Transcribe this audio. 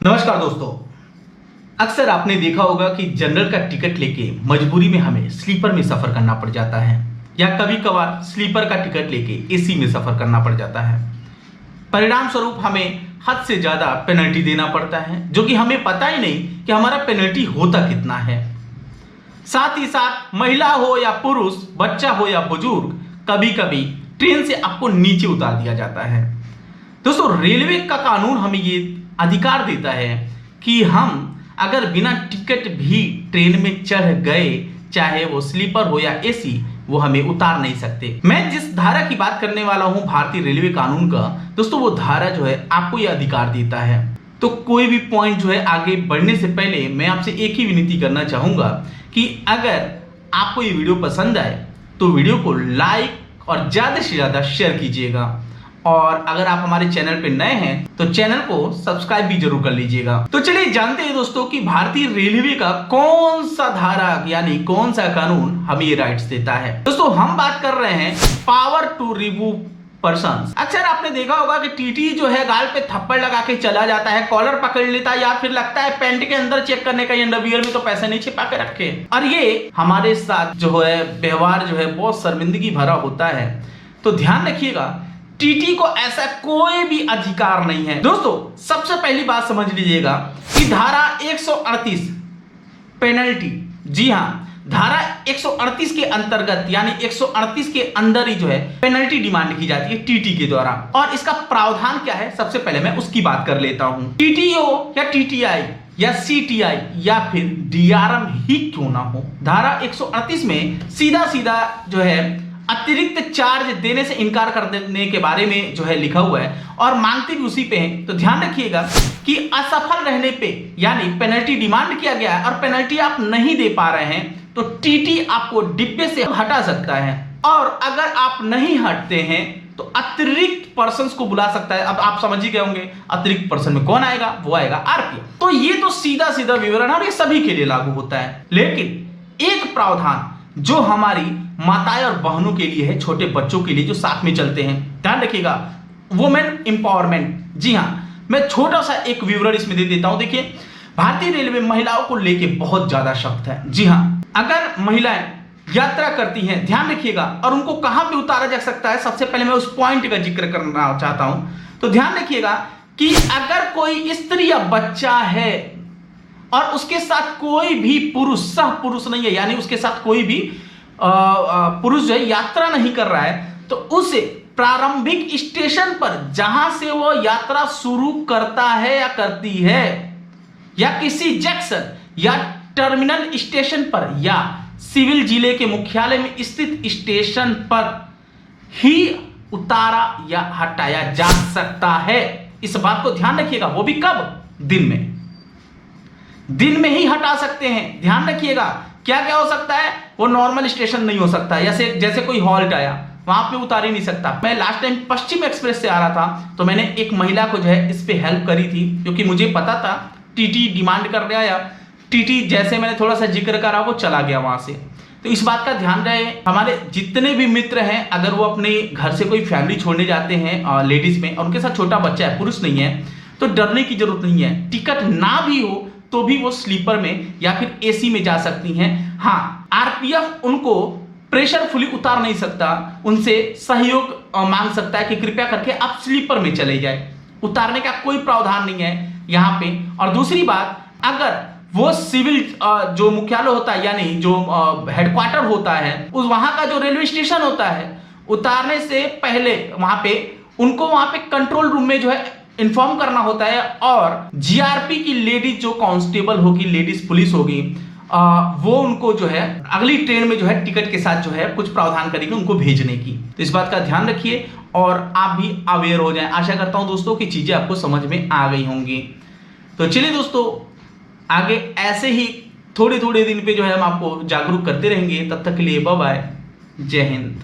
नमस्कार दोस्तों, अक्सर आपने देखा होगा कि जनरल का टिकट लेके मजबूरी में हमें स्लीपर में सफर करना पड़ जाता है या कभी कभार स्लीपर का टिकट लेके एसी में सफर करना पड़ जाता है। परिणाम स्वरूप हमें हद से ज्यादा पेनल्टी देना पड़ता है, जो कि हमें पता ही नहीं कि हमारा पेनल्टी होता कितना है। साथ ही साथ महिला हो या पुरुष, बच्चा हो या बुजुर्ग, कभी कभी ट्रेन से आपको नीचे उतार दिया जाता है। दोस्तों, रेलवे का कानून हमें ये अधिकार देता है कि हम अगर बिना टिकट भी ट्रेन में चढ़ गए, चाहे वो स्लीपर हो या एसी, वो हमें उतार नहीं सकते। मैं जिस धारा की बात करने वाला हूं भारतीय रेलवे कानून का, दोस्तों वो धारा जो है आपको यह अधिकार देता है। तो कोई भी पॉइंट जो है आगे बढ़ने से पहले मैं आपसे एक ही विनती करना चाहूंगा कि अगर आपको ये वीडियो पसंद आए तो वीडियो को लाइक और ज्यादा से ज्यादा शेयर कीजिएगा, और अगर आप हमारे चैनल पे नए हैं तो चैनल को सब्सक्राइब भी जरूर कर लीजिएगा। तो चलिए जानते हैं दोस्तों कि भारतीय रेलवे का कौन सा धारा यानी कौन सा कानून हमें ये राइट्स देता है। दोस्तों, हम बात कर रहे हैं पावर टू रिमूव पर्सन्स। अक्सर आपने देखा होगा कि टीटी जो है गाल पे थप्पड़ लगा के चला जाता है, कॉलर पकड़ लेता है, या फिर लगता है पैंट के अंदर चेक करने का, अंडरवियर में तो पैसे नहीं छिपा के रखे। और ये हमारे साथ जो है व्यवहार जो है बहुत शर्मिंदगी भरा होता है। तो ध्यान रखिएगा, टीटी को ऐसा कोई भी अधिकार नहीं है। दोस्तों, सबसे पहली बात समझ लीजिएगा कि धारा 138 पेनल्टी, जी हां, धारा 138 के अंतर्गत यानी 138 के अंदर ही जो है पेनल्टी डिमांड की जाती है टीटी के द्वारा। और इसका प्रावधान क्या है, सबसे पहले मैं उसकी बात कर लेता हूं। टीटीओ या टीटीआई या सीटीआई या फिर डीआरएम ही क्यों ना हो, धारा 138 में सीधा सीधा जो है अतिरिक्त चार्ज देने से इनकार कर देने के बारे में जो है लिखा हुआ है, और मांगते भी उसी पे हैं। तो ध्यान रखिएगा कि असफल रहने पे यानी पेनल्टी डिमांड किया गया है और पेनल्टी आप नहीं दे पा रहे हैं तो टीटी आपको डिब्बे से हटा सकता है, और अगर आप नहीं हटते हैं तो अतिरिक्त पर्सन को बुला सकता है। अब आप समझ ही गए होंगे अतिरिक्त पर्सन में कौन आएगा, वो आएगा आरपीएफ। तो ये तो सीधा सीधा विवरण है और ये सभी के लिए लागू होता है। लेकिन एक प्रावधान जो हमारी माताएं और बहनों के लिए है, छोटे बच्चों के लिए जो साथ में चलते हैं, ध्यान रखिएगा, वुमेन एम्पावरमेंट। जी हां, मैं छोटा सा एक विवरण इसमें दे देता हूं। देखिए, भारतीय रेलवे महिलाओं को लेके बहुत ज्यादा सख्त है। जी हां, अगर महिलाएं यात्रा करती हैं, ध्यान रखिएगा, और उनको कहां पे उतारा जा सकता है, सबसे पहले मैं उस पॉइंट का जिक्र करना चाहता हूं। तो ध्यान रखिएगा कि अगर कोई स्त्री या बच्चा है और उसके साथ कोई भी पुरुष, सह पुरुष नहीं है, यानी उसके साथ कोई भी पुरुष जो है यात्रा नहीं कर रहा है, तो उसे प्रारंभिक स्टेशन पर जहां से वो यात्रा शुरू करता है या करती है, या किसी जंक्शन या टर्मिनल स्टेशन पर या सिविल जिले के मुख्यालय में स्थित स्टेशन पर ही उतारा या हटाया जा सकता है। इस बात को ध्यान रखिएगा। वो भी कब? दिन में ही हटा सकते हैं। ध्यान रखिएगा, क्या क्या हो सकता है, वो नॉर्मल स्टेशन नहीं हो सकता, जैसे कोई हॉल्ट आया वहां पे उतार ही नहीं सकता। मैं लास्ट टाइम पश्चिम एक्सप्रेस से आ रहा था तो मैंने एक महिला को जो है इस पे हेल्प करी थी, क्योंकि मुझे पता था टीटी डिमांड कर रहा है। टीटी जैसे मैंने थोड़ा सा जिक्र करा वो चला गया वहां से। तो इस बात का ध्यान रहे, हमारे जितने भी मित्र हैं, अगर वो अपने घर से कोई फैमिली छोड़ने जाते हैं लेडीज में, और उनके साथ छोटा बच्चा है, पुरुष नहीं है, तो डरने की जरूरत नहीं है। टिकट ना भी हो तो भी वो स्लीपर में या फिर एसी में जा सकती हैं। हाँ, आरपीएफ उनको प्रेशरफुली उतार नहीं सकता, उनसे सहयोग मांग सकता है कि कृपया करके आप स्लीपर में चले जाए। उतारने का कोई प्रावधान नहीं है यहाँ पे। और दूसरी बात, अगर वो सिविल जो मुख्यालय होता है यानी जो हेडक्वार्टर होता है, उस वहां का जो रेलवे स्टेशन होता है, उतारने से पहले वहां पे उनको वहां पे कंट्रोल रूम में जो है इन्फॉर्म करना होता है, और जीआरपी की लेडीज जो कांस्टेबल होगी, लेडीज पुलिस होगी, वो उनको जो है अगली ट्रेन में जो है टिकट के साथ जो है कुछ प्रावधान करेगी उनको भेजने की। तो इस बात का ध्यान रखिए और आप भी अवेयर हो जाएं। आशा करता हूं दोस्तों कि चीजें आपको समझ में आ गई होंगी। तो चलिए दोस्तों, आगे ऐसे ही थोड़े थोड़े दिन पे जो है हम आपको जागरूक करते रहेंगे। तब तक के लिए बाय बाय, जय हिंद।